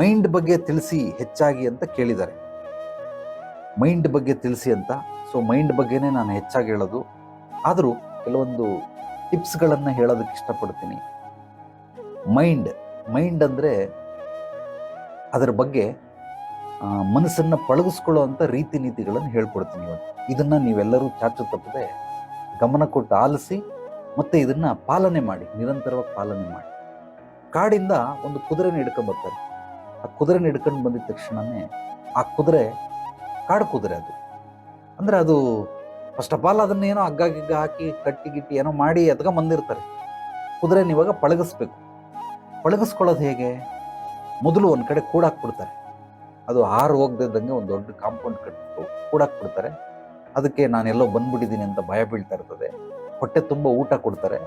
Mind ಬಗ್ಗೆ ತಿಳಿಸಿ ಹೆಚ್ಚಾಗಿ ಅಂತ ಕೇಳಿದ್ದಾರೆ. ಮೈಂಡ್ ಬಗ್ಗೆ ತಿಳಿಸಿ ಅಂತ. ಸೊ ಮೈಂಡ್ ಬಗ್ಗೆನೇ ನಾನು ಹೆಚ್ಚಾಗಿ ಹೇಳೋದು. ಆದರೂ ಕೆಲವೊಂದು ಟಿಪ್ಸ್ಗಳನ್ನು ಹೇಳೋದಕ್ಕೆ ಇಷ್ಟಪಡ್ತೀನಿ. ಮೈಂಡ್ ಮೈಂಡ್ ಅಂದರೆ ಅದರ ಬಗ್ಗೆ ಮನಸ್ಸನ್ನು ಪಳಗಿಸ್ಕೊಳ್ಳುವಂಥ ರೀತಿ ನೀತಿಗಳನ್ನು ಹೇಳ್ಕೊಡ್ತೀನಿ ಇವತ್ತು. ಇದನ್ನು ನೀವೆಲ್ಲರೂ ಚಾಚು ತಪ್ಪದೆ ಗಮನ ಕೊಟ್ಟು ಆಲಿಸಿ ಮತ್ತು ಇದನ್ನು ಪಾಲನೆ ಮಾಡಿ, ನಿರಂತರವಾಗಿ ಪಾಲನೆ ಮಾಡಿ. ಕಾಡಿಂದ ಒಂದು ಕುದುರೆನ ಹಿಡ್ಕೊಂಬರ್ತಾರೆ. ಆ ಕುದುರೆನ ಹಿಡ್ಕೊಂಡು ಬಂದಿದ ತಕ್ಷಣವೇ ಆ ಕುದುರೆ ಕಾಡು ಕುದುರೆ ಅದು. ಅಂದರೆ ಅದು ಫಸ್ಟ್ ಆಫ್ ಆಲ್ ಅದನ್ನೇನೋ ಹಗ್ಗ ಗಿಗ್ಗ ಹಾಕಿ ಕಟ್ಟಿ ಏನೋ ಮಾಡಿ ಬಂದಿರ್ತಾರೆ. ಕುದುರೆನ ಇವಾಗ ಪಳಗಿಸ್ಬೇಕು. ಪಳಗಿಸ್ಕೊಳ್ಳೋದು ಹೇಗೆ? ಮೊದಲು ಒಂದು ಕಡೆ ಕೂಡಾಕ್ಬಿಡ್ತಾರೆ. ಅದು ಹಾರು ಹೋಗ್ದಿದ್ದಂಗೆ ಒಂದು ದೊಡ್ಡ ಕಾಂಪೌಂಡ್ ಕಟ್ಬಿಟ್ಟು ಕೂಡಾಕ್ಬಿಡ್ತಾರೆ. ಅದಕ್ಕೆ ನಾನೆಲ್ಲೋ ಬಂದ್ಬಿಟ್ಟಿದ್ದೀನಿ ಅಂತ ಭಯ ಬೀಳ್ತಾ ಇರ್ತದೆ. ಹೊಟ್ಟೆ ತುಂಬ ಊಟ ಕೊಡ್ತಾರೆ.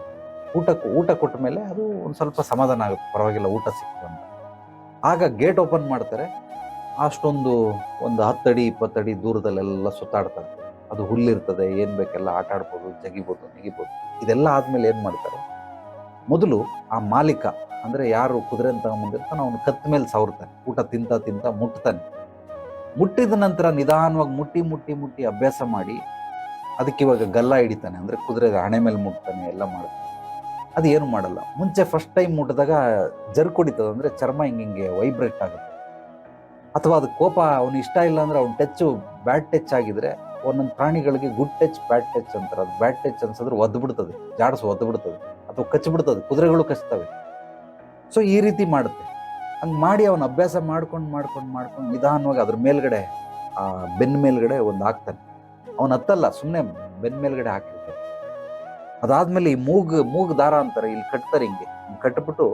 ಊಟ ಕೊಟ್ಟ ಮೇಲೆ ಅದು ಒಂದು ಸ್ವಲ್ಪ ಸಮಾಧಾನ ಆಗುತ್ತೆ, ಪರವಾಗಿಲ್ಲ ಊಟ ಸಿಕ್ತು ಅಂತ. ಆಗ ಗೇಟ್ ಓಪನ್ ಮಾಡ್ತಾರೆ. ಅಷ್ಟೊಂದು ಒಂದು 10 ಅಡಿ 20 ಅಡಿ ದೂರದಲ್ಲೆಲ್ಲ ಸುತ್ತಾಡ್ತಾ ಇರ್ತದೆ. ಅದು ಹುಲ್ಲಿರ್ತದೆ, ಏನು ಬೇಕೆಲ್ಲ ಆಟ ಆಡ್ಬೋದು, ಜಗಿಬೋದು, ನೆಗಿಬೋದು. ಇದೆಲ್ಲ ಆದಮೇಲೆ ಏನು ಮಾಡ್ತಾರೆ, ಮೊದಲು ಆ ಮಾಲೀಕ ಅಂದರೆ ಯಾರು ಕುದುರೆ ತಗೊಂಬಂದಿರ್ತಾನೆ ಅವನು ಕತ್ತ ಮೇಲೆ ಸವರ್ತಾನೆ. ಊಟ ತಿಂತ ಮುಟ್ತಾನೆ. ಮುಟ್ಟಿದ ನಂತರ ನಿಧಾನವಾಗಿ ಮುಟ್ಟಿ ಅಭ್ಯಾಸ ಮಾಡಿ ಅದಕ್ಕೆ ಇವಾಗ ಗಲ್ಲ ಹಿಡಿತಾನೆ. ಅಂದರೆ ಕುದುರೆ ಹಣೆ ಮೇಲೆ ಮುಟ್ತಾನೆ, ಎಲ್ಲ ಮಾಡ್ತಾನೆ. ಅದು ಏನು ಮಾಡಲ್ಲ. ಮುಂಚೆ ಫಸ್ಟ್ ಟೈಮ್ ಮುಟ್ಟಿದಾಗ ಜರ್ಕ್ ಹೊಡಿತದೆ, ಅಂದರೆ ಚರ್ಮ ಹಿಂಗೆ ವೈಬ್ರೇಟ್ ಆಗುತ್ತೆ. ಅಥವಾ ಅದು ಕೋಪ ಅವನು ಇಷ್ಟ ಇಲ್ಲ ಅಂದರೆ ಅವ್ನು ಬ್ಯಾಡ್ ಟಚ್ ಆಗಿದ್ರೆ, ಒಂದೊಂದು ಪ್ರಾಣಿಗಳಿಗೆ ಗುಡ್ ಟಚ್ ಬ್ಯಾಡ್ ಟಚ್ ಅಂತಾರೆ. ಅದು ಬ್ಯಾಡ್ ಟಚ್ ಅನ್ಸಿದ್ರೆ ಒದ್ಬಿಡ್ತದೆ, ಒದ್ಬಿಡ್ತದೆ, ಅಥವಾ ಕಚ್ಚಿಬಿಡ್ತದೆ. ಕುದುರೆಗಳು ಕಚ್ತವೆ. ಸೊ ಈ ರೀತಿ ಮಾಡುತ್ತೆ. ಹಂಗೆ ಮಾಡಿ ಅವನು ಅಭ್ಯಾಸ ಮಾಡ್ಕೊಂಡು ನಿಧಾನವಾಗಿ ಅದ್ರ ಮೇಲ್ಗಡೆ ಬೆನ್ನ ಮೇಲ್ಗಡೆ ಒಂದು ಹಾಕ್ತಾನೆ. ಅವನು ಹತ್ತಲ್ಲ, ಸುಮ್ಮನೆ ಬೆನ್ನ ಮೇಲ್ಗಡೆ ಹಾಕಿರ್ತಾನೆ. ಅದಾದ್ಮೇಲೆ ಈ ಮೂಗು ದಾರ ಅಂತಾರೆ, ಇಲ್ಲಿ ಕಟ್ತಾರೆ. ಹಿಂಗೆ ಕಟ್ಬಿಟ್ಟು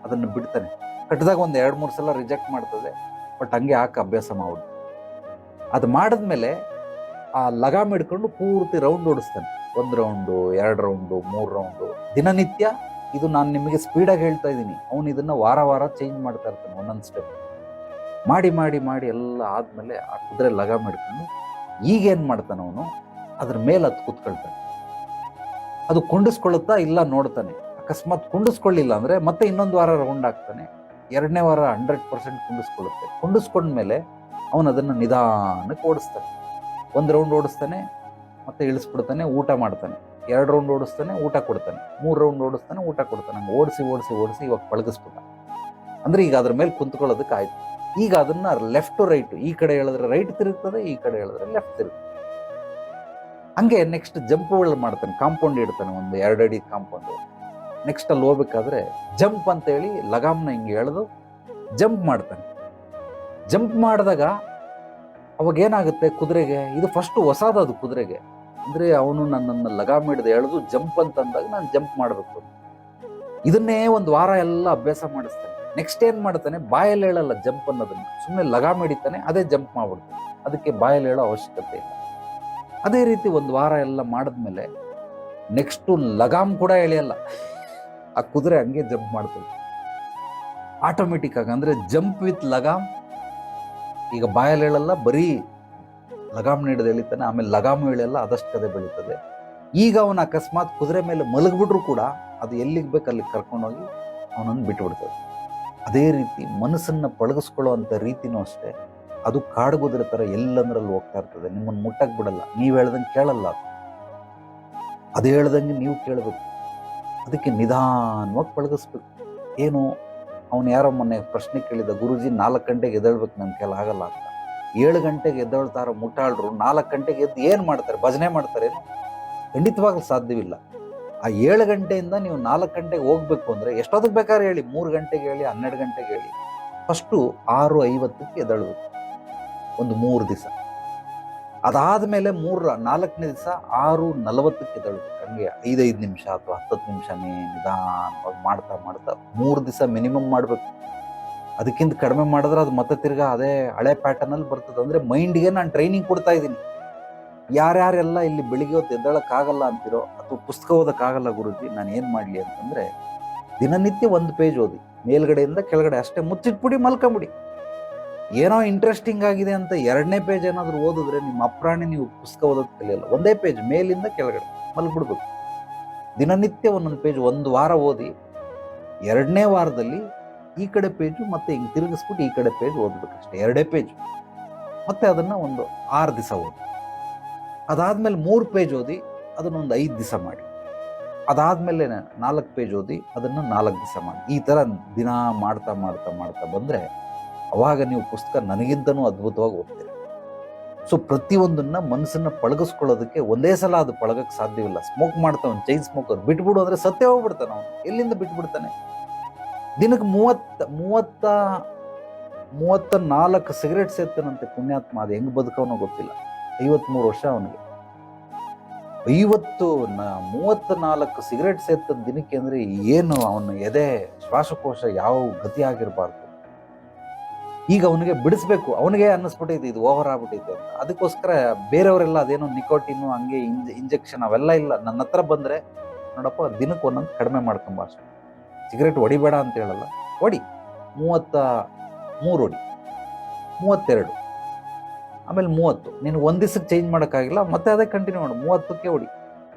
ಅದನ್ನು ಬಿಡ್ತಾನೆ. ಕಟ್ಟಿದಾಗ ಒಂದು 2-3 ಸಲ ರಿಜೆಕ್ಟ್ ಮಾಡ್ತದೆ, ಬಟ್ ಹಂಗೆ ಹಾಕಿ ಅಭ್ಯಾಸ ಮಾಡೋದು. ಅದು ಮಾಡಿದ್ಮೇಲೆ ಆ ಲಗಾಮ್ ಹಿಡ್ಕೊಂಡು ಪೂರ್ತಿ ರೌಂಡ್ ಓಡಿಸ್ತಾನೆ. 1 ರೌಂಡು 2 ರೌಂಡು 3 ರೌಂಡು ದಿನನಿತ್ಯ. ಇದು ನಾನು ನಿಮಗೆ ಸ್ಪೀಡಾಗಿ ಹೇಳ್ತಾ ಇದ್ದೀನಿ. ಅವನು ಇದನ್ನು ವಾರ ಚೇಂಜ್ ಮಾಡ್ತಾ ಇರ್ತಾನೆ, ಒಂದೊಂದು ಸ್ಟೆಪ್ ಮಾಡಿ ಎಲ್ಲ ಆದಮೇಲೆ ಆ ಕುದುರೆ ಲಗಾಮ್ ಹಿಡ್ಕೊಂಡು ಈಗೇನು ಮಾಡ್ತಾನೆ, ಅವನು ಅದ್ರ ಮೇಲೆ ಹತ್ತು ಕೂತ್ಕೊಳ್ತಾನೆ. ಅದು ಕುಂಡಿಸ್ಕೊಳ್ಳುತ್ತಾ ಇಲ್ಲ ನೋಡ್ತಾನೆ. ಅಕಸ್ಮಾತ್ ಕುಂಡಿಸ್ಕೊಳ್ಳಿಲ್ಲ ಅಂದರೆ ಮತ್ತೆ ಇನ್ನೊಂದು ವಾರ ರೌಂಡ್ ಹಾಕ್ತಾನೆ. 2ನೇ ವಾರ 100% ಕುಂಡಿಸ್ಕೊಳ್ಳುತ್ತೆ. ಕುಂಡಿಸ್ಕೊಂಡ್ಮೇಲೆ ಅವನು ಅದನ್ನು ನಿಧಾನಕ್ಕೆ ಓಡಿಸ್ತಾನೆ. 1 ರೌಂಡ್ ಓಡಿಸ್ತಾನೆ, ಮತ್ತೆ ಇಳಿಸ್ಬಿಡ್ತಾನೆ, ಊಟ ಮಾಡ್ತಾನೆ. 2 ರೌಂಡ್ ಓಡಿಸ್ತಾನೆ, ಊಟ ಕೊಡ್ತಾನೆ. 3 ರೌಂಡ್ ಓಡಿಸ್ತಾನೆ, ಊಟ ಕೊಡ್ತಾನೆ. ಹಂಗೆ ಓಡಿಸಿ ಇವಾಗ ಪಳಗಿಸ್ಬಿಟ್ಟ. ಅಂದರೆ ಈಗ ಅದ್ರ ಮೇಲೆ ಕುಂತ್ಕೊಳ್ಳೋದಕ್ಕೆ ಆಯ್ತು. ಈಗ ಅದನ್ನ ಲೆಫ್ಟ್ ಟು ರೈಟ್, ಈ ಕಡೆ ಹೇಳಿದ್ರೆ ರೈಟ್ ತಿರುಗ್ತದೆ, ಈ ಕಡೆ ಹೇಳಿದ್ರೆ ಲೆಫ್ಟ್ ತಿರುಗ್ತದೆ. ಹಂಗೆ ನೆಕ್ಸ್ಟ್ ಜಂಪ್ಗಳು ಮಾಡ್ತಾನೆ. ಕಾಂಪೌಂಡ್ ಇಡ್ತಾನೆ, ಒಂದು 2 ಅಡಿ ಕಾಂಪೌಂಡ್. ನೆಕ್ಸ್ಟ್ ಅಲ್ಲಿ ಹೋಗ್ಬೇಕಾದ್ರೆ ಜಂಪ್ ಅಂತೇಳಿ ಲಗಾಮ್ನ ಹಿಂಗೆ ಎಳೆದು ಜಂಪ್ ಮಾಡ್ತಾನೆ. ಜಂಪ್ ಮಾಡಿದಾಗ ಅವಾಗ ಏನಾಗುತ್ತೆ, ಕುದುರೆಗೆ ಇದು ಫಸ್ಟ್ ಹೊಸದದು ಕುದುರೆಗೆ. ಅಂದರೆ ಅವನು ನನ್ನನ್ನು ಲಗಾಮ್ ಹಿಡಿದು ಎಳೆದು ಜಂಪ್ ಅಂತಂದಾಗ ನಾನು ಜಂಪ್ ಮಾಡಬೇಕು. ಇದನ್ನೇ ಒಂದು ವಾರ ಎಲ್ಲ ಅಭ್ಯಾಸ ಮಾಡಿಸ್ತಾನೆ. ನೆಕ್ಸ್ಟ್ ಏನು ಮಾಡ್ತಾನೆ, ಬಾಯಲ್ಲಿ ಹೇಳಲ್ಲ ಜಂಪ್ ಅನ್ನೋದನ್ನು, ಸುಮ್ಮನೆ ಲಗಾಮ್ ಹಿಡಿತಾನೆ, ಅದೇ ಜಂಪ್ ಮಾಡ್ಬಿಡ್ತಾನೆ. ಅದಕ್ಕೆ ಬಾಯಲ್ಲಿ ಹೇಳೋ ಅವಶ್ಯಕತೆ ಇಲ್ಲ. ಅದೇ ರೀತಿ 1 ವಾರ ಎಲ್ಲ ಮಾಡಿದ್ಮೇಲೆ ನೆಕ್ಸ್ಟು ಲಗಾಮ್ ಕೂಡ ಎಳೆಯಲ್ಲ, ಆ ಕುದುರೆ ಹಂಗೆ ಜಂಪ್ ಮಾಡ್ತದೆ ಆಟೋಮೆಟಿಕ್ ಆಗಿ. ಅಂದರೆ ಜಂಪ್ ವಿತ್ ಲಗಾಮ್. ಈಗ ಬಾಯಲ್ಲಿ ಹೇಳಲ್ಲ, ಬರೀ ಲಗಾಮ್ ಹಿಡಿದು ಎಳಿತಾನೆ. ಆಮೇಲೆ ಲಗಾಮ್ ಎಳೆಯಲ್ಲ, ಅದಷ್ಟು ಕದೆ ಬೆಳೀತದೆ. ಈಗ ಅವನು ಅಕಸ್ಮಾತ್ ಕುದುರೆ ಮೇಲೆ ಮಲಗಿಬಿಟ್ರು ಕೂಡ ಅದು ಎಲ್ಲಿಗೆ ಬೇಕು ಅಲ್ಲಿಗೆ ಕರ್ಕೊಂಡೋಗಿ ಅವನನ್ನು ಬಿಟ್ಟುಬಿಡ್ತದೆ. ಅದೇ ರೀತಿ ಮನಸ್ಸನ್ನು ಪಳಗಿಸ್ಕೊಳ್ಳುವಂಥ ರೀತಿನೂ ಅಷ್ಟೇ. ಅದು ಕಾಡುಗುದ್ರೆ ಥರ ಎಲ್ಲಂದ್ರಲ್ಲಿ ಹೋಗ್ತಾ ಇರ್ತದೆ. ನಿಮ್ಮನ್ನು ಮುಟ್ಟಕ್ಕೆ ಬಿಡಲ್ಲ. ನೀವು ಹೇಳ್ದಂಗೆ ಕೇಳಲ್ಲ, ಅದು ಹೇಳ್ದಂಗೆ ನೀವು ಕೇಳಬೇಕು. ಅದಕ್ಕೆ ನಿಧಾನವಾಗಿ ಪಳಗಿಸ್ಬೇಕು. ಏನು, ಅವನು ಯಾರೋ ಮೊನ್ನೆ ಪ್ರಶ್ನೆ ಕೇಳಿದ, ಗುರುಜಿ 4 ಗಂಟೆಗೆ ಎದ್ದೇಳ್ಬೇಕು, ನನ್ನ ಕೈಲಿ ಆಗಲ್ಲ ಅಂತ. 7 ಗಂಟೆಗೆ ಎದ್ದೇಳ್ತಾರೋ ಮುಟ್ಟಾಳ್ರು 4 ಗಂಟೆಗೆ ಎದ್ದು ಏನು ಮಾಡ್ತಾರೆ, ಭಜನೆ ಮಾಡ್ತಾರೇನು? ಖಂಡಿತವಾಗ್ಲೂ ಸಾಧ್ಯವಿಲ್ಲ. ಆ 7 ಗಂಟೆಯಿಂದ ನೀವು 4 ಗಂಟೆಗೆ ಹೋಗ್ಬೇಕು ಅಂದರೆ ಎಷ್ಟೊತ್ತಿಗೆ ಬೇಕಾದ್ರೆ ಹೇಳಿ, 3 ಗಂಟೆಗೆ ಹೇಳಿ, 12 ಗಂಟೆಗೆ ಹೇಳಿ, ಫಸ್ಟು 6:50ಕ್ಕೆ ಎದ್ದೇಳಬೇಕು ಒಂದು 3 ದಿವಸ. ಅದಾದಮೇಲೆ 4ನೇ ದಿವಸ 6:40ಕ್ಕೆ ಎದ್ದೇಳಬೇಕು. ಹಂಗೆ 5 ನಿಮಿಷ ಅಥವಾ 10 ನಿಮಿಷನೇ ನಿಧಾನವಾಗಿ ಮಾಡ್ತಾ 3 ದಿವಸ ಮಿನಿಮಮ್ ಮಾಡಬೇಕು. ಅದಕ್ಕಿಂತ ಕಡಿಮೆ ಮಾಡಿದ್ರೆ ಅದು ಮತ್ತೆ ತಿರ್ಗಾ ಅದೇ ಹಳೆ ಪ್ಯಾಟರ್ನಲ್ಲಿ ಬರ್ತದೆ. ಅಂದರೆ ಮೈಂಡಿಗೆ ನಾನು ಟ್ರೈನಿಂಗ್ ಕೊಡ್ತಾ ಇದ್ದೀನಿ. ಯಾರ್ಯಾರೆಲ್ಲ ಇಲ್ಲಿ ಬೆಳಿಗ್ಗೆ ಹೊತ್ತು ಎದ್ದೇಳಕ್ಕಾಗಲ್ಲ ಅಂತಿರೋ, ಅಥವಾ ಪುಸ್ತಕ ಓದೋಕ್ಕಾಗಲ್ಲ ಗುರುಜಿ, ನಾನು ಏನು ಮಾಡಲಿ ಅಂತಂದರೆ, ದಿನನಿತ್ಯ 1 ಪೇಜ್ ಓದಿ, ಮೇಲ್ಗಡೆಯಿಂದ ಕೆಳಗಡೆ ಅಷ್ಟೇ, ಮುಚ್ಚಿಟ್ಬಿಡಿ, ಮಲ್ಕೊಂಬಿಡಿ. ಏನೋ ಇಂಟ್ರೆಸ್ಟಿಂಗ್ ಆಗಿದೆ ಅಂತ 2ನೇ ಪೇಜ್ ಏನಾದರೂ ಓದಿದ್ರೆ ನಿಮ್ಮ ಅಪ್ರಾಣಿ ನೀವು ಪುಸ್ತಕ ಓದೋದು ಕಲಿಯಲ್ಲ. 1ನೇ ಪೇಜ್ ಮೇಲಿಂದ ಕೆಳಗಡೆ ಮಲ್ಬಿಡ್ಬೇಕು. ದಿನನಿತ್ಯ 1 ಪೇಜ್ 1 ವಾರ ಓದಿ. 2ನೇ ವಾರದಲ್ಲಿ ಈ ಕಡೆ ಪೇಜು ಮತ್ತೆ ಹಿಂಗೆ ತಿರುಗಿಸ್ಬಿಟ್ಟು ಈ ಕಡೆ ಪೇಜ್ ಓದ್ಬೇಕಷ್ಟೇ, 2 ಪೇಜ್. ಮತ್ತೆ ಅದನ್ನು ಒಂದು 6 ದಿವಸ ಓದಿ. ಅದಾದಮೇಲೆ 3 ಪೇಜ್ ಓದಿ ಅದನ್ನೊಂದು 5 ದಿವಸ ಮಾಡಿ. ಅದಾದಮೇಲೆ 4 ಪೇಜ್ ಓದಿ ಅದನ್ನು 4 ದಿವಸ ಮಾಡಿ. ಈ ಥರ ದಿನ ಮಾಡ್ತಾ ಮಾಡ್ತಾ ಮಾಡ್ತಾ ಬಂದರೆ ಅವಾಗ ನೀವು ಪುಸ್ತಕ ನನಗಿಂತನೂ ಅದ್ಭುತವಾಗಿ ಓದ್ತೀರಿ. ಸೊ ಪ್ರತಿಯೊಂದನ್ನ ಮನಸ್ಸನ್ನು ಪಳಗಿಸ್ಕೊಳ್ಳೋದಕ್ಕೆ ಒಂದೇ ಸಲ ಅದು ಪಳಗಕ್ಕೆ ಸಾಧ್ಯವಿಲ್ಲ. ಸ್ಮೋಕ್ ಮಾಡ್ತಾವನು, ಚೈನ್ ಸ್ಮೋಕರ್, ಬಿಟ್ಬಿಡು ಅಂದರೆ ಸತ್ಯ ಹೋಗ್ಬಿಡ್ತಾನೆ ಅವನು. ಎಲ್ಲಿಂದ ಬಿಟ್ಬಿಡ್ತಾನೆ? ದಿನಕ್ಕೆ 34 ಸಿಗರೇಟ್ ಸೇರ್ತಾನಂತೆ ಪುಣ್ಯಾತ್ಮ. ಅದು ಹೆಂಗೆ ಬದುಕವನೋ ಗೊತ್ತಿಲ್ಲ. 53 ವರ್ಷ ಅವನಿಗೆ. 34 ಸಿಗರೇಟ್ ಸೇರ್ತದ ದಿನಕ್ಕೆ ಅಂದರೆ ಏನು ಅವನ ಎದೆ ಶ್ವಾಸಕೋಶ ಯಾವ ಗತಿ ಆಗಿರಬಾರ್ದು. ಈಗ ಅವನಿಗೆ ಬಿಡಿಸ್ಬೇಕು. ಅವನಿಗೆ ಅನ್ನಿಸ್ಬಿಟ್ಟೈತೆ ಇದು ಓವರ್ ಆಗ್ಬಿಟ್ಟೈತೆ ಅಂತ. ಅದಕ್ಕೋಸ್ಕರ ಬೇರೆಯವರೆಲ್ಲ ಅದೇನೋ ನಿಕೋಟಿನ್ನು ಹಂಗೆ ಇಂಜೆಕ್ಷನ್ ಅವೆಲ್ಲ ಇಲ್ಲ. ನನ್ನ ಹತ್ರ ಬಂದರೆ ನೋಡಪ್ಪ ದಿನಕ್ಕೆ ಒಂದೊಂದು ಕಡಿಮೆ ಮಾಡ್ಕೊಂಬ ಅಷ್ಟೆ. ಸಿಗರೇಟ್ ಹೊಡಿಬೇಡ ಅಂತ ಹೇಳಲ್ಲ, ಹೊಡಿ. 33 ಹೊಡಿ, 32, ಆಮೇಲೆ 30. ನೀನು ಒಂದು ದಿವಸಕ್ಕೆ ಚೇಂಜ್ ಮಾಡೋಕ್ಕಾಗಿಲ್ಲ, ಮತ್ತೆ ಅದೇ ಕಂಟಿನ್ಯೂ ಮಾಡು. 30ಕ್ಕೆ ಹೊಡಿ,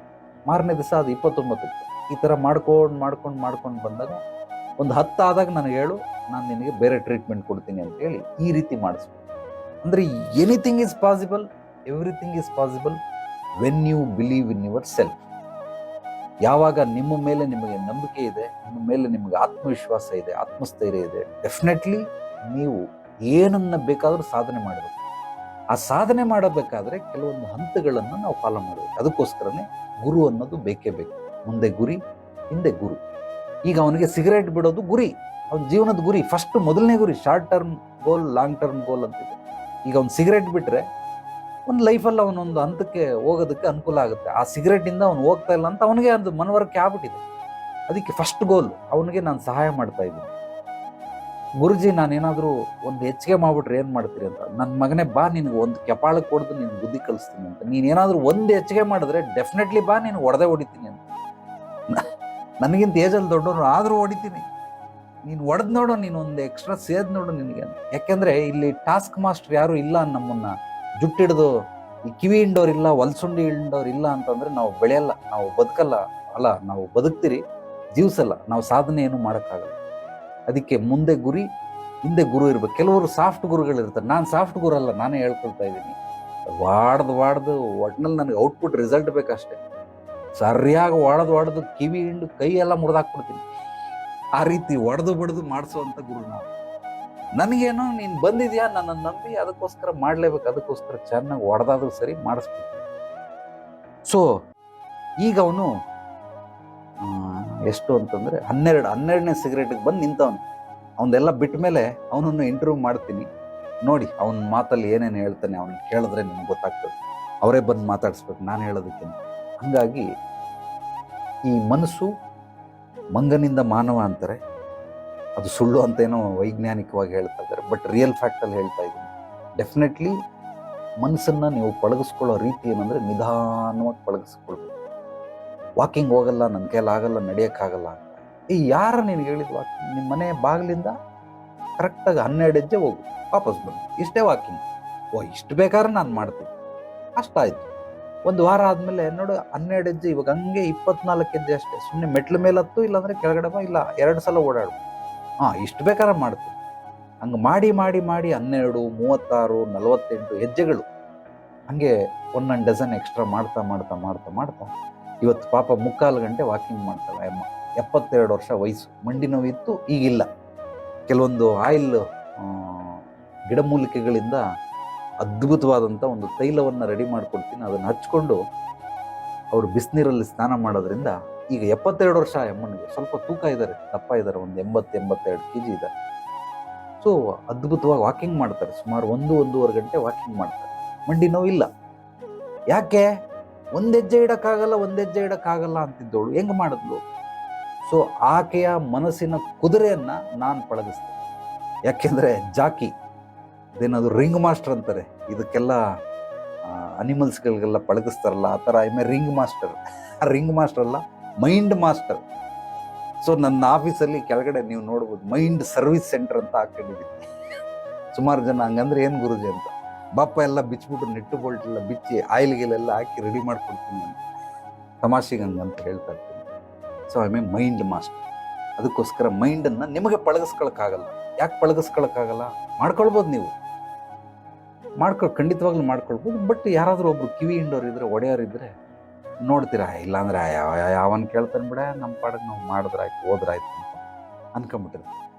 ಮಾರನೇ ದಿವಸ ಅದು 29ಕ್ಕೆ. ಈ ಥರ ಮಾಡ್ಕೊಂಡು ಬಂದಾಗ ಒಂದು 10 ಆದಾಗ ನನಗೆ ಹೇಳು, ನಾನು ನಿನಗೆ ಬೇರೆ ಟ್ರೀಟ್ಮೆಂಟ್ ಕೊಡ್ತೀನಿ ಅಂತೇಳಿ ಈ ರೀತಿ ಮಾಡಿಸ್ಬೇಕು. ಅಂದರೆ anything is possible, everything is possible when you believe in yourself. ಯಾವಾಗ ನಿಮ್ಮ ಮೇಲೆ ನಿಮಗೆ ನಂಬಿಕೆ ಇದೆ, ನಿಮ್ಮ ಮೇಲೆ ನಿಮಗೆ ಆತ್ಮವಿಶ್ವಾಸ ಇದೆ, ಆತ್ಮಸ್ಥೈರ್ಯ ಇದೆ, ಡೆಫಿನೆಟ್ಲಿ ನೀವು ಏನನ್ನ ಬೇಕಾದರೂ ಸಾಧನೆ ಮಾಡಬೇಕು. ಆ ಸಾಧನೆ ಮಾಡಬೇಕಾದ್ರೆ ಕೆಲವೊಂದು ಹಂತಗಳನ್ನು ನಾವು ಫಾಲೋ ಮಾಡಬೇಕು. ಅದಕ್ಕೋಸ್ಕರನೇ ಗುರು ಅನ್ನೋದು ಬೇಕೇ ಬೇಕು. ಮುಂದೆ ಗುರಿ, ಹಿಂದೆ ಗುರು. ಈಗ ಅವನಿಗೆ ಸಿಗರೇಟ್ ಬಿಡೋದು ಗುರಿ, ಅವನ ಜೀವನದ ಗುರಿ. ಫಸ್ಟ್ ಮೊದಲನೇ ಗುರಿ short term goal, long term goal ಅಂತಿದೆ. ಈಗ ಅವ್ನು ಸಿಗರೇಟ್ ಬಿಟ್ಟರೆ ಒಂದು ಲೈಫಲ್ಲಿ ಅವನೊಂದು ಹಂತಕ್ಕೆ ಹೋಗೋದಕ್ಕೆ ಅನುಕೂಲ ಆಗುತ್ತೆ. ಆ ಸಿಗರೇಟಿಂದ ಅವ್ನು ಹೋಗ್ತಾ ಇಲ್ಲ ಅಂತ ಅವನಿಗೆ ಅದು ಮನವರಿಕೆ ಆಗ್ಬಿಟ್ಟಿದೆ. ಅದಕ್ಕೆ ಫಸ್ಟ್ ಗೋಲ್ ಅವನಿಗೆ ನಾನು ಸಹಾಯ ಮಾಡ್ತಾ ಇದ್ದೀನಿ. ಗುರುಜಿ ನಾನೇನಾದರೂ ಒಂದು ಹೆಚ್ಚಿಗೆ ಮಾಡ್ಬಿಟ್ರೆ ಏನು ಮಾಡ್ತೀರಿ ಅಂತ. ನನ್ನ ಮಗನೇ ಬಾ, ನಿನಗೆ ಒಂದು ಕೆಪಾಳಕ್ಕೆ ಹೊಡೆದು ನೀನು ಬುದ್ಧಿ ಕಲಿಸ್ತೀನಿ ಅಂತ. ನೀನೇನಾದರೂ ಒಂದು ಹೆಚ್ಚಿಗೆ ಮಾಡಿದ್ರೆ ಡೆಫಿನೆಟ್ಲಿ ಬಾ, ನೀನು ಹೊಡೆದಿದ್ದೀನಿ ಅಂತ. ನನಗಿಂತ ಏಜಲ್ಲಿ ದೊಡ್ಡವನು ಆದರೂ ಹೊಡಿತೀನಿ, ನೀನು ಹೊಡೆದು ನೋಡು, ನೀನು ಒಂದು ಎಕ್ಸ್ಟ್ರಾ ಸೇದ್ ನೋಡು ನಿನಗೆ ಅಂತ. ಯಾಕೆಂದರೆ ಇಲ್ಲಿ ಟಾಸ್ಕ್ ಮಾಸ್ಟರ್ ಯಾರು ಇಲ್ಲ. ನಮ್ಮನ್ನು ಜುಟ್ಟಿಡ್ದು ಈ ಕಿವಿ ಹಿಂಡೋರು ಇಲ್ಲ, ಹೊಲ್ಸುಂಡಿ ಹಿಂಡೋರು ಇಲ್ಲ ಅಂತಂದರೆ ನಾವು ಬೆಳೆಯಲ್ಲ, ನಾವು ಬದುಕಲ್ಲ. ಅಲ್ಲ, ನಾವು ಬದುಕ್ತೀರಿ, ಜೀವಿಸಲ್ಲ. ನಾವು ಸಾಧನೆ ಏನು ಮಾಡೋಕ್ಕಾಗಲ್ಲ. ಅದಕ್ಕೆ ಮುಂದೆ ಗುರಿ, ಹಿಂದೆ ಗುರು ಇರ್ಬೇಕು. ಕೆಲವರು ಸಾಫ್ಟ್ ಗುರುಗಳಿರ್ತಾರೆ. ನಾನು ಸಾಫ್ಟ್ ಗುರು ಅಲ್ಲ, ನಾನೇ ಹೇಳ್ಕೊಳ್ತಾ ಇದ್ದೀನಿ. ವಾಡ್ದು ಒಟ್ನಲ್ಲಿ ನನಗೆ ಔಟ್ಪುಟ್ ರಿಸಲ್ಟ್ ಬೇಕಷ್ಟೆ. ಸರಿಯಾಗಿ ಹೊಡೆದು ಕಿವಿ ಹಿಂಡು ಕೈ ಎಲ್ಲ ಮುರಿದಾಕ್ಬಿಡ್ತೀನಿ. ಆ ರೀತಿ ಹೊಡೆದು ಮಾಡಿಸುವಂಥ ಗುರು ನಾವು. ನನಗೇನೋ ನೀನು ಬಂದಿದ್ಯಾ, ನನ್ನನ್ನು ನಂಬಿ, ಅದಕ್ಕೋಸ್ಕರ ಮಾಡಲೇಬೇಕು. ಅದಕ್ಕೋಸ್ಕರ ಚೆನ್ನಾಗಿ ಹೊಡೆದಾದ್ರೂ ಸರಿ ಮಾಡಿಸ್ಬೇಕು. ಸೊ ಈಗ ಅವನು ಎಷ್ಟು ಅಂತಂದರೆ 12ನೇ ಸಿಗರೇಟಿಗೆ ಬಂದು ನಿಂತವನು. ಅವನ್ನೆಲ್ಲ ಬಿಟ್ಟ ಮೇಲೆ ಅವನನ್ನು ಇಂಟರ್ವ್ಯೂ ಮಾಡ್ತೀನಿ. ನೋಡಿ ಅವನ ಮಾತಲ್ಲಿ ಏನೇನು ಹೇಳ್ತಾನೆ, ಅವನು ಕೇಳಿದ್ರೆ ನಿಮ್ಗೆ ಗೊತ್ತಾಗ್ತದೆ. ಅವರೇ ಬಂದು ಮಾತಾಡಿಸ್ಬೇಕು, ನಾನು ಹೇಳೋದಕ್ಕಿಂತ. ಹಾಗಾಗಿ ಈ ಮನಸ್ಸು ಮಂಗನಿಂದ ಮಾನವ ಅಂತಾರೆ. ಅದು ಸುಳ್ಳು ಅಂತೇನೋ ವೈಜ್ಞಾನಿಕವಾಗಿ ಹೇಳ್ತಾ ಇದ್ದಾರೆ, ಬಟ್ ರಿಯಲ್ ಫ್ಯಾಕ್ಟಲ್ಲಿ ಹೇಳ್ತಾ ಇದ್ದೀನಿ. ಡೆಫಿನೆಟ್ಲಿ ಮನಸ್ಸನ್ನು ನೀವು ಪಳಗಿಸ್ಕೊಳ್ಳೋ ರೀತಿ ಏನಂದರೆ ನಿಧಾನವಾಗಿ ಪಳಗಿಸ್ಕೊಳ್ಬೇಕು. ವಾಕಿಂಗ್ ಹೋಗಲ್ಲ, ನನ್ನ ಕೈಲಾಗಲ್ಲ, ನಡೆಯೋಕ್ಕಾಗಲ್ಲ ಅಂತ. ಯಾರ ನೀನು ಹೇಳಿದ ವಾಕಿಂಗ್? ನಿಮ್ಮ ಮನೆ ಬಾಗಿಲಿಂದ ಕರೆಕ್ಟಾಗಿ 12 ಹೆಜ್ಜೆ ಹೋಗು, ವಾಪಸ್ ಬಂದು ಇಷ್ಟೇ ವಾಕಿಂಗ್. ಇಷ್ಟು ಬೇಕಾದ್ರೆ ನಾನು ಮಾಡ್ತೀನಿ. ಅಷ್ಟಾಯಿತು. ಒಂದು ವಾರ ಆದಮೇಲೆ ನೋಡು 12 ಹೆಜ್ಜೆ, ಇವಾಗ ಹಂಗೆ 24 ಹೆಜ್ಜೆ ಅಷ್ಟೇ. ಸುಮ್ಮನೆ ಮೆಟ್ಲ ಮೇಲೆ ಹತ್ತು, ಇಲ್ಲಾಂದರೆ ಕೆಳಗಡೆ ಬಾ, ಇಲ್ಲ 2 ಸಲ ಓಡಾಡು. ಇಷ್ಟು ಬೇಕಾದ್ರೆ ಮಾಡ್ತೀನಿ. ಹಂಗೆ ಮಾಡಿ 12, 36, 48 ಹೆಜ್ಜೆಗಳು ಹಂಗೆ 1 ಡಜನ್ ಎಕ್ಸ್ಟ್ರಾ ಮಾಡ್ತಾ ಇವತ್ತು ಪಾಪ 3/4 ಗಂಟೆ ವಾಕಿಂಗ್ ಮಾಡ್ತಾಳೆ ಅಮ್ಮ. 72 ವರ್ಷ ವಯಸ್ಸು. ಮಂಡಿ ನೋವಿತ್ತು, ಈಗಿಲ್ಲ. ಕೆಲವೊಂದು ಆಯಿಲ್ ಗಿಡಮೂಲಿಕೆಗಳಿಂದ ಅದ್ಭುತವಾದಂಥ ಒಂದು ತೈಲವನ್ನು ರೆಡಿ ಮಾಡ್ಕೊಡ್ತೀನಿ. ಅದನ್ನು ಹಚ್ಕೊಂಡು ಅವರು ಬಿಸಿನೀರಲ್ಲಿ ಸ್ನಾನ ಮಾಡೋದ್ರಿಂದ ಈಗ 72 ವರ್ಷ ಅಮ್ಮನಿಗೆ. ಸ್ವಲ್ಪ ತೂಕ ಇದ್ದಾರೆ, ದಪ್ಪ ಇದ್ದಾರೆ, ಒಂದು 80-82 kg ಇದ್ದಾರೆ. ಸೊ ಅದ್ಭುತವಾಗಿ ವಾಕಿಂಗ್ ಮಾಡ್ತಾರೆ. ಸುಮಾರು 1-1.5 ಗಂಟೆ ವಾಕಿಂಗ್ ಮಾಡ್ತಾರೆ. ಮಂಡಿ ನೋವಿಲ್ಲ. ಯಾಕೆ? ಒಂದು ಹೆಜ್ಜೆ ಇಡೋಕ್ಕಾಗಲ್ಲ ಅಂತಿದ್ದವಳು ಹೆಂಗೆ ಮಾಡಿದ್ಲು? ಸೊ ಆಕೆಯ ಮನಸ್ಸಿನ ಕುದುರೆಯನ್ನು ನಾನು ಪಳಗಿಸ್ತೇನೆ. ಯಾಕೆಂದರೆ ಜಾಕಿ ಅದೇನದು ರಿಂಗ್ ಮಾಸ್ಟರ್ ಅಂತಾರೆ. ಇದಕ್ಕೆಲ್ಲ ಅನಿಮಲ್ಸ್ಗಳಿಗೆಲ್ಲ ಪಳಗಿಸ್ತಾರಲ್ಲ, ಆ ಥರ ರಿಂಗ್ ಮಾಸ್ಟರ್. ರಿಂಗ್ ಮಾಸ್ಟರ್ ಅಲ್ಲ, ಮೈಂಡ್ ಮಾಸ್ಟರ್. ಸೊ ನನ್ನ ಆಫೀಸಲ್ಲಿ ಕೆಳಗಡೆ ನೀವು ನೋಡ್ಬೋದು, ಮೈಂಡ್ ಸರ್ವಿಸ್ ಸೆಂಟರ್ ಅಂತ ಹಾಕೊಂಡಿದ್ದೀನಿ. ಸುಮಾರು ಜನ ಹಂಗಂದ್ರೆ ಏನು ಗುರುಜಿ ಅಂತ, ಬಾಪ ಎಲ್ಲ ಬಿಚ್ಚಿಬಿಟ್ಟು ನೆಟ್ಟು ಬೋಲ್ಟ್ ಎಲ್ಲ ಬಿಚ್ಚಿ ಆಯಿಲ್ಗೆಲ್ಲ ಹಾಕಿ ರೆಡಿ ಮಾಡ್ಕೊಡ್ತೀನಿ ಅಂತ ತಮಾಷೆಗೆ ಹಂಗಂತ ಹೇಳ್ತಾ ಇರ್ತೀನಿ. So mind master. ಅದಕ್ಕೋಸ್ಕರ ಮೈಂಡನ್ನು ನಿಮಗೆ ಪಳಗಿಸ್ಕೊಳಕ್ಕಾಗಲ್ಲ. ಯಾಕೆ ಪಳಗಿಸ್ಕೊಳಕ್ಕಾಗಲ್ಲ? ಮಾಡ್ಕೊಳ್ಬೋದು ನೀವು, ಖಂಡಿತವಾಗ್ಲೂ ಮಾಡ್ಕೊಳ್ಬೋದು. ಬಟ್ ಯಾರಾದರೂ ಒಬ್ರು ಕಿವಿ ಹಿಂಡೋರು ಇದ್ರೆ, ಒಡೆಯೋರಿದ್ರೆ ನೋಡ್ತೀರಾ, ಇಲ್ಲಾಂದ್ರೆ ಯಾವನ್ ಕೇಳ್ತಾನೆ ಬಿಡ, ನಮ್ಮ ಪಾಡಿಗೆ ನಾವು ಮಾಡಿದ್ರಾಯ್ತು, ಹೋದ್ರಾಯ್ತು ಅಂತ ಅನ್ಕೊಂಬಿಟ್ಟಿರ್ತೀವಿ.